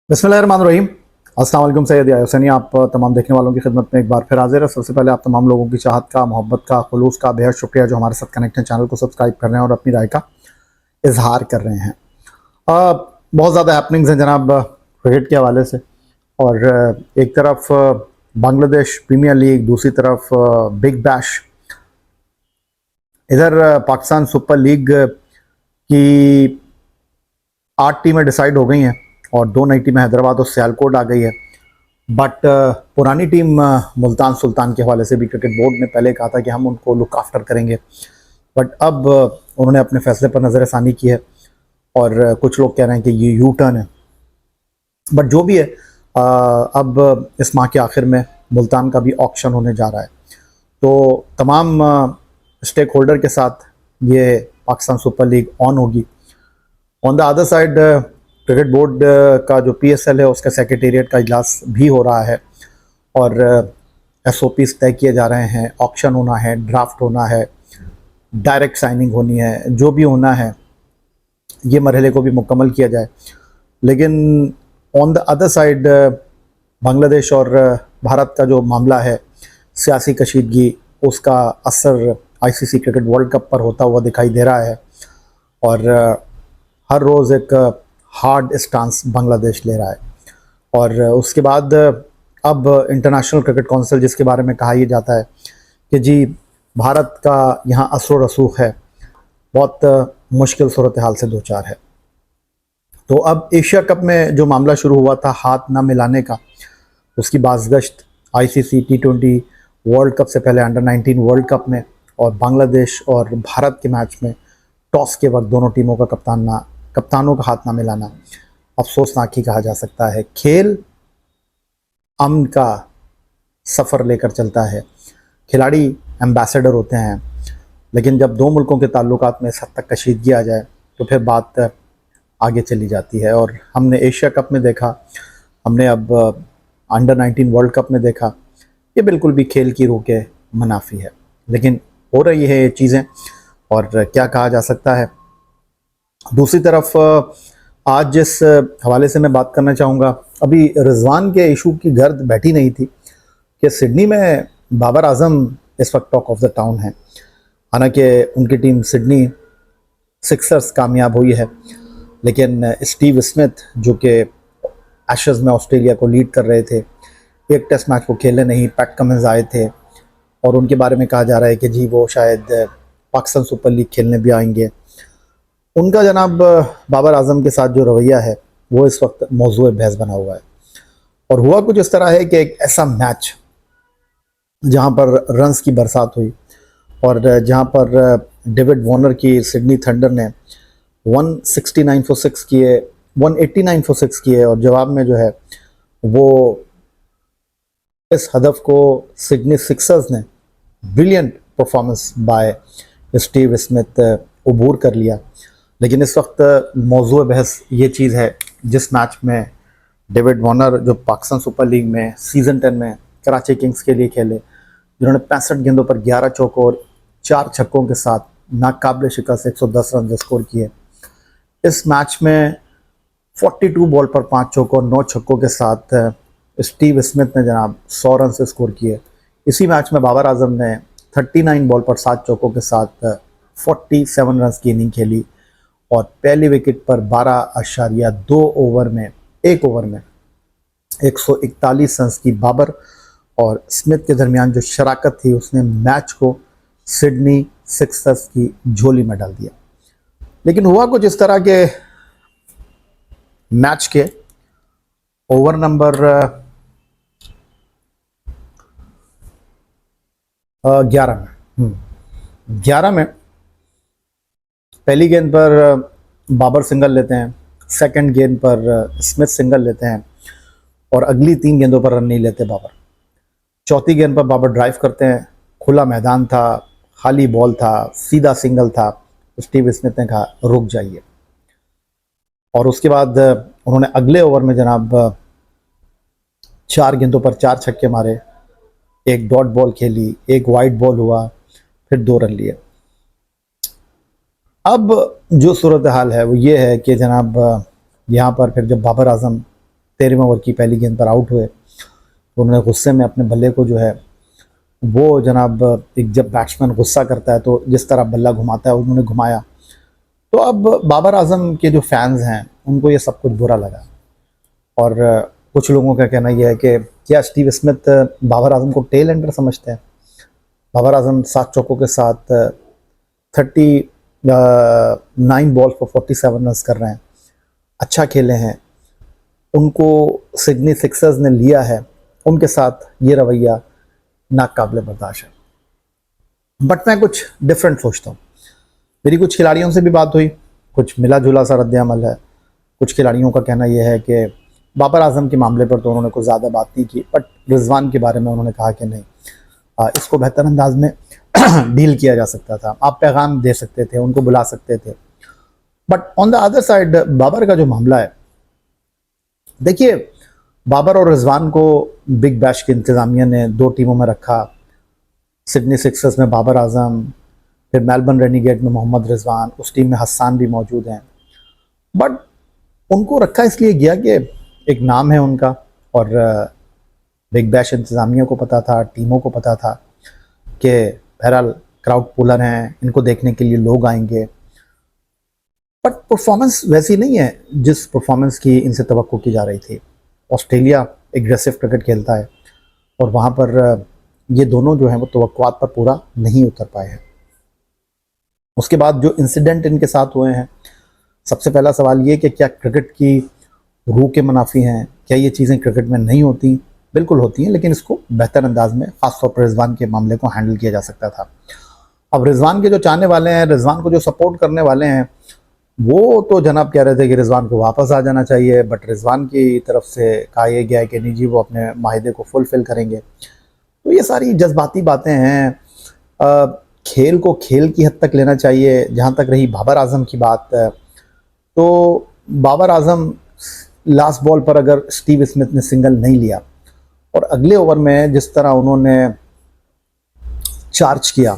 बिस्मिल्लाहिर्रहमानिर्रहीम। अस्सलाम वालेकुम। सैयद हुसैनी आप तमाम देखने वालों की खिदमत में एक बार फिर हाजिर है। सबसे पहले आप तमाम लोगों की चाहत का, मोहब्बत का, खुलूस का बेहद शुक्रिया जो हमारे साथ कनेक्ट हैं, चैनल को सब्सक्राइब कर रहे हैं और अपनी राय का इजहार कर रहे हैं। बहुत ज़्यादा हैपनिंग्स हैं जनाब क्रिकेट के हवाले से। और एक तरफ बांग्लादेश प्रीमियर लीग, दूसरी तरफ बिग बैश, इधर पाकिस्तान सुपर लीग की 8 टीमें डिसाइड हो गई हैं और 2 नई टीमें हैदराबाद और सियालकोट आ गई है। बट पुरानी टीम मुल्तान सुल्तान के हवाले से भी क्रिकेट बोर्ड ने पहले कहा था कि हम उनको लुक आफ्टर करेंगे, बट अब उन्होंने अपने फैसले पर नज़रसानी की है और कुछ लोग कह रहे हैं कि ये यू टर्न है। बट जो भी है, अब इस माह के आखिर में मुल्तान का भी ऑक्शन होने जा रहा है, तो तमाम स्टेक होल्डर के साथ ये पाकिस्तान सुपर लीग ऑन होगी। On the other side cricket board का जो PSL है उसका सेक्रेटेरिएट का इजलास भी हो रहा है और SOPs तय किए जा रहे हैं। ऑक्शन होना है, ड्राफ्ट होना है, डायरेक्ट साइनिंग होनी है, जो भी होना है ये मरहले को भी मुकम्मल किया जाए। लेकिन on the other side Bangladesh और भारत का जो मामला है, सियासी कशीदगी, उसका असर ICC क्रिकेट वर्ल्ड कप पर होता हुआ दिखाई दे रहा है और हर रोज़ एक हार्ड स्टांस बांग्लादेश ले रहा है। और उसके बाद अब इंटरनेशनल क्रिकेट काउंसिल, जिसके बारे में कहा यह जाता है कि जी भारत का यहाँ असर रसूख है, बहुत मुश्किल सूरत हाल से दो चार है। तो अब एशिया कप में जो मामला शुरू हुआ था हाथ ना मिलाने का, उसकी बाज़गश्त ICC T20 वर्ल्ड कप से पहले अंडर-19 वर्ल्ड कप में और बांग्लादेश और भारत के मैच में टॉस के वक्त दोनों टीमों का कप्तानों का हाथ ना मिलाना अफसोसनाक ही कहा जा सकता है। खेल अमन का सफ़र लेकर चलता है, खिलाड़ी एम्बेसडर होते हैं, लेकिन जब दो मुल्कों के ताल्लुकात में इस हद तक कशीदगी आ जाए तो फिर बात आगे चली जाती है। और हमने एशिया कप में देखा, हमने अब अंडर-19 वर्ल्ड कप में देखा, ये बिल्कुल भी खेल की रूह के मुनाफी है। लेकिन हो रही है ये चीज़ें और क्या कहा जा सकता है। दूसरी तरफ आज जिस हवाले से मैं बात करना चाहूँगा, अभी रिजवान के इशू की गर्द बैठी नहीं थी कि सिडनी में बाबर आजम इस वक्त टॉक ऑफ द टाउन है। हालांकि उनकी टीम सिडनी सिक्सर्स कामयाब हुई है, लेकिन स्टीव स्मिथ जो कि एशेज़ में ऑस्ट्रेलिया को लीड कर रहे थे, एक टेस्ट मैच को खेलने नहीं, पैट कमिंस आए थे और उनके बारे में कहा जा रहा है कि जी वो शायद पाकिस्तान सुपर लीग खेलने भी आएंगे। उनका जनाब बाबर आजम के साथ जो रवैया है वो इस वक्त मौजूद बहस बना हुआ है। और हुआ कुछ इस तरह है कि एक ऐसा मैच जहां पर रन्स की बरसात हुई और जहां पर डेविड वार्नर की सिडनी थंडर ने 169 फॉर 6 किए, 189 फॉर 6 किए और जवाब में जो है वो इस हदफ को सिडनी सिक्सर्स ने brilliant performance by Steve Smith अबूर कर लिया। लेकिन इस वक्त मौजूद बहस ये चीज़ है, जिस मैच में डेविड वार्नर जो पाकिस्तान सुपर लीग में सीज़न 10 में कराची किंग्स के लिए खेले, जिन्होंने 65 गेंदों पर 11 चौकों और 4 छक्कों के साथ नाकाबिले शिकस्त 110 रन स्कोर किए। इस मैच में 42 बॉल पर 5 चौकों और 9 छक्कों के साथ स्टीव स्मिथ ने जनाब 100 रन से स्कोर किए। इसी मैच में बाबर आजम ने 39 बॉल पर 7 चौकों के साथ 47 रन की इनिंग खेली और पहली विकेट पर 12.2 ओवर में 141 रन की बाबर और स्मिथ के दरमियान जो शराकत थी उसने मैच को सिडनी सिक्सर्स की झोली में डाल दिया। लेकिन हुआ कुछ इस तरह के मैच के ओवर नंबर 11 में पहली गेंद पर बाबर सिंगल लेते हैं, सेकंड गेंद पर स्मिथ सिंगल लेते हैं और अगली 3 गेंदों पर रन नहीं लेते बाबर। चौथी गेंद पर बाबर ड्राइव करते हैं, खुला मैदान था, खाली बॉल था, सीधा सिंगल था। स्टीव स्मिथ ने कहा रुक जाइए और उसके बाद उन्होंने अगले ओवर में जनाब 4 गेंदों पर 4 छक्के मारे, एक डॉट बॉल खेली, एक वाइड बॉल हुआ, फिर 2 रन लिए। अब जो सूरत हाल है वो ये है कि जनाब यहाँ पर फिर जब बाबर आजम 13वें ओवर की पहली गेंद पर आउट हुए। उन्होंने गुस्से में अपने बल्ले को जो है वो जनाब, एक जब बैट्समैन गुस्सा करता है तो जिस तरह बल्ला घुमाता है उन्होंने घुमाया। तो अब बाबर आजम के जो फैंस हैं उनको ये सब कुछ बुरा लगा, और कुछ लोगों का कहना यह है कि क्या स्टीव स्मिथ बाबर आजम को टेल एंडर समझते हैं। बाबर आजम 7 चौकों के साथ 39 बॉल पर 47 रन कर रहे हैं, अच्छा खेले हैं। उनको सिडनी सिक्सर्स ने लिया है, उनके साथ ये रवैया नाकाबिले बर्दाश्त है। बट मैं कुछ डिफरेंट सोचता हूँ। मेरी कुछ खिलाड़ियों से भी बात हुई, कुछ मिला जुला सा रद्द अमल है। कुछ खिलाड़ियों का कहना यह है कि बाबर आजम के मामले पर तो उन्होंने कुछ ज़्यादा बात नहीं की, बट रिजवान के बारे में उन्होंने कहा कि नहीं, इसको बेहतर अंदाज में डील किया जा सकता था, आप पैगाम दे सकते थे, उनको बुला सकते थे। But on the other side Babar का जो मामला है, देखिए बाबर और रिजवान को बिग बैश की इंतज़ामिया ने 2 टीमों में रखा। सिडनी सिक्सर्स में बाबर आजम, फिर मेलबर्न रेनिगेट में मोहम्मद रिजवान, उस टीम में हसन भी मौजूद हैं। बट उनको रखा इसलिए गया कि एक नाम है उनका, और बिग बैश इंतज़ामिया को पता था, टीमों को पता था कि बहरहाल क्राउड पुलर हैं, इनको देखने के लिए लोग आएंगे। बट परफॉर्मेंस वैसी नहीं है जिस परफॉर्मेंस की इनसे तवक्को की जा रही थी। ऑस्ट्रेलिया एग्रेसिव क्रिकेट खेलता है और वहाँ पर ये दोनों जो हैं वो तवक्कुआत पर पूरा नहीं उतर पाए हैं। उसके बाद जो इंसिडेंट इनके साथ हुए हैं, सबसे पहला सवाल ये कि क्या क्रिकेट की रूह के मुनाफी हैं, क्या ये चीज़ें क्रिकेट में नहीं होती? बिल्कुल होती हैं, लेकिन इसको बेहतर अंदाज में ख़ासतौर पर रिजवान के मामले को हैंडल किया जा सकता था। अब रिजवान के जो चाहने वाले हैं, रिजवान को जो सपोर्ट करने वाले हैं, वो तो जनाब कह रहे थे कि रिजवान को वापस आ जाना चाहिए, बट रिजवान की तरफ से कहा यह गया है कि नहीं जी, वो अपने माहिदे को फुलफ़िल करेंगे। तो ये सारी जज्बाती बातें हैं। खेल को खेल की हद तक लेना चाहिए। जहाँ तक रही बाबर आजम की बात, तो बाबर आजम लास्ट बॉल पर अगर स्टीव स्मिथ ने सिंगल नहीं लिया और अगले ओवर में जिस तरह उन्होंने चार्ज किया,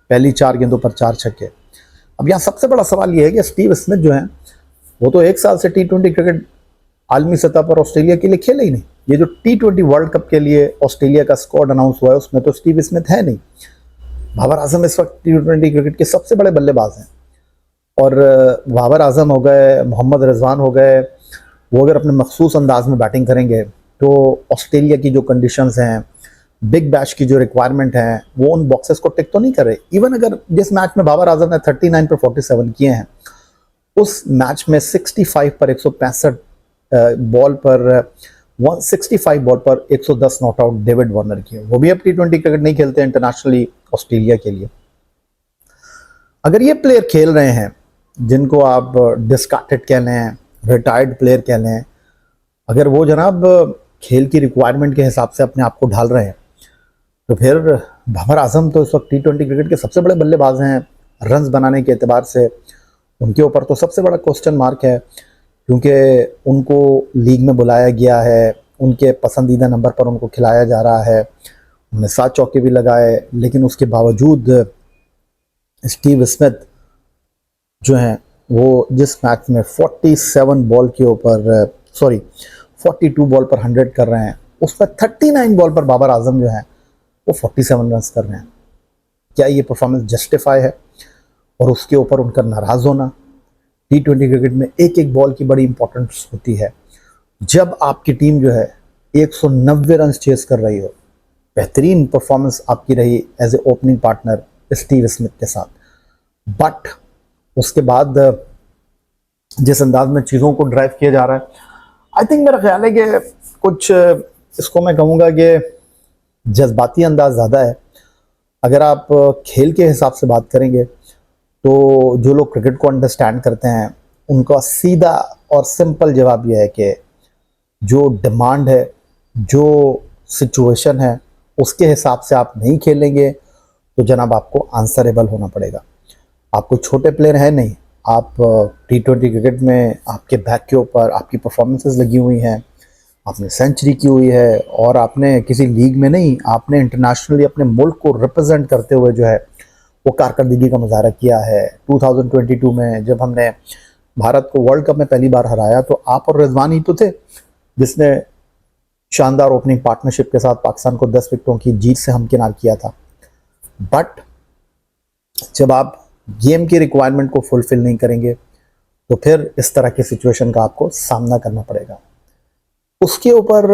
पहली 4 गेंदों पर 4 छक्के। अब यहाँ सबसे बड़ा सवाल ये है कि स्टीव स्मिथ जो है वो तो 1 साल से T20 क्रिकेट आलमी सतह पर ऑस्ट्रेलिया के लिए खेले ही नहीं। ये जो T20 वर्ल्ड कप के लिए ऑस्ट्रेलिया का स्क्वाड अनाउंस हुआ है उसमें तो स्टीव स्मिथ है नहीं। बाबर आजम इस वक्त T20 क्रिकेट के सबसे बड़े बल्लेबाज हैं, और बाबर आजम हो गए, मोहम्मद रिजवान हो गए, वो अगर अपने मखसूस अंदाज में बैटिंग करेंगे तो ऑस्ट्रेलिया की जो कंडीशंस हैं, बिग बैश की जो रिक्वायरमेंट है, वो उन बॉक्सेस को टिक तो नहीं कर रहे। इवन अगर जिस मैच में बाबर आजम ने 39 पर 47 किए हैं, उस मैच में 65 पर 165 बॉल पर 165 बॉल पर 110 नॉट आउट डेविड वार्नर किए। वो भी अब T20 क्रिकेट नहीं खेलते इंटरनेशनली ऑस्ट्रेलिया के लिए। अगर ये प्लेयर खेल रहे हैं जिनको आप डिस्कार्टेड कह लें, रिटायर्ड प्लेयर कह लें, अगर वो जनाब खेल की रिक्वायरमेंट के हिसाब से अपने आप को ढाल रहे हैं, तो फिर बाबर आजम तो इस वक्त T20 क्रिकेट के सबसे बड़े बल्लेबाज हैं। रन्स बनाने के एतबार से उनके ऊपर तो सबसे बड़ा क्वेश्चन मार्क है, क्योंकि उनको लीग में बुलाया गया है, उनके पसंदीदा नंबर पर उनको खिलाया जा रहा है, उन्होंने 7 चौके भी लगाए, लेकिन उसके बावजूद स्टीव स्मिथ जो हैं वो जिस मैच में 47 बॉल के ऊपर 42 बॉल पर 100 कर रहे हैं, उसमें 39 बॉल पर बाबर आजम जो हैं वो 47 रन कर रहे हैं। क्या ये परफॉर्मेंस जस्टिफाई है? और उसके ऊपर उनका नाराज़ होना। T20 क्रिकेट में एक एक बॉल की बड़ी इंपॉर्टेंस होती है। जब आपकी टीम जो है 190 रन चेस कर रही हो, बेहतरीन परफॉर्मेंस आपकी रही as a opening partner Steve Smith के साथ, बट उसके बाद जिस अंदाज में चीज़ों को ड्राइव किया जा रहा है, आई थिंक मेरा ख्याल है कि कुछ इसको मैं कहूँगा कि जज्बाती अंदाज ज़्यादा है। अगर आप खेल के हिसाब से बात करेंगे तो जो लोग क्रिकेट को अंडरस्टैंड करते हैं उनका सीधा और सिंपल जवाब यह है कि जो डिमांड है, जो सिचुएशन है, उसके हिसाब से आप नहीं खेलेंगे तो जनाब आपको आंसरेबल होना पड़ेगा। आप कोई छोटे प्लेयर हैं नहीं, आप T20 क्रिकेट में आपके बैक के ऊपर आपकी परफॉर्मेंसेस लगी हुई हैं, आपने सेंचुरी की हुई है, और आपने किसी लीग में नहीं, आपने इंटरनेशनली अपने मुल्क को रिप्रेजेंट करते हुए जो है वो कारकर्दगी का मुजाहरा किया है। 2022 में जब हमने भारत को वर्ल्ड कप में पहली बार हराया तो आप और रिजवान ही तो थे जिसने शानदार ओपनिंग पार्टनरशिप के साथ पाकिस्तान को 10 विकेटों की जीत से हमकिनार किया था। बट जब आप गेम की रिक्वायरमेंट को फुलफिल नहीं करेंगे तो फिर इस तरह की सिचुएशन का आपको सामना करना पड़ेगा। उसके ऊपर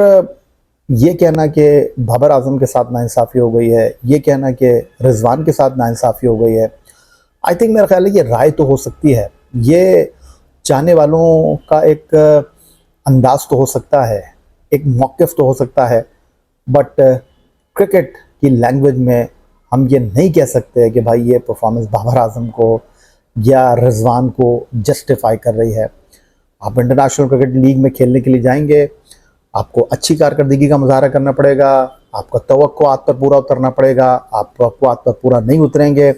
ये कहना कि बाबर आजम के साथ नाइंसाफ़ी हो गई है, ये कहना कि रिजवान के साथ नाइंसाफ़ी हो गई है, आई थिंक मेरा ख्याल है ये राय तो हो सकती है, ये चाहने वालों का एक अंदाज तो हो सकता है, एक मौक़िफ़ तो हो सकता है, बट क्रिकेट की लैंग्वेज में हम ये नहीं कह सकते कि भाई ये परफॉर्मेंस बाबर आजम को या रिजवान को जस्टिफाई कर रही है। आप इंटरनेशनल क्रिकेट लीग में खेलने के लिए जाएंगे, आपको अच्छी कारकर्दगी का मुजाहरा करना पड़ेगा, आपका तवक्कुआत पर पूरा उतरना पड़ेगा। आप तवक्कुआत पर पूरा नहीं उतरेंगे,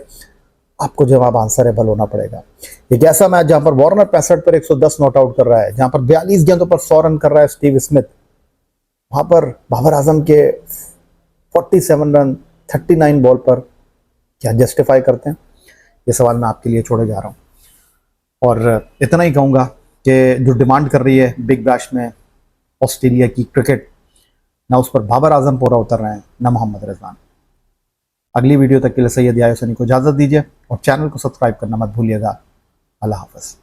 आपको जवाब आंसरेबल होना पड़ेगा। एक ऐसा मैच जहां पर वार्नर 65 पर 110 नॉट आउट कर रहा है, जहां पर 42 गेंदों पर 100 रन कर रहा है स्टीव स्मिथ, वहां पर बाबर आजम के 47 रन 39 बॉल पर क्या जस्टिफाई करते हैं? ये सवाल मैं आपके लिए छोड़े जा रहा हूँ और इतना ही कहूँगा कि जो डिमांड कर रही है बिग बैश में ऑस्ट्रेलिया की क्रिकेट, ना उस पर बाबर आजम पूरा उतर रहे हैं, ना मोहम्मद रिजवान। अगली वीडियो तक के लिए सैयद याहिया हुसैनी को इजाज़त दीजिए और चैनल को सब्सक्राइब करना मत भूलिएगा। अल्लाह हाफ़िज़।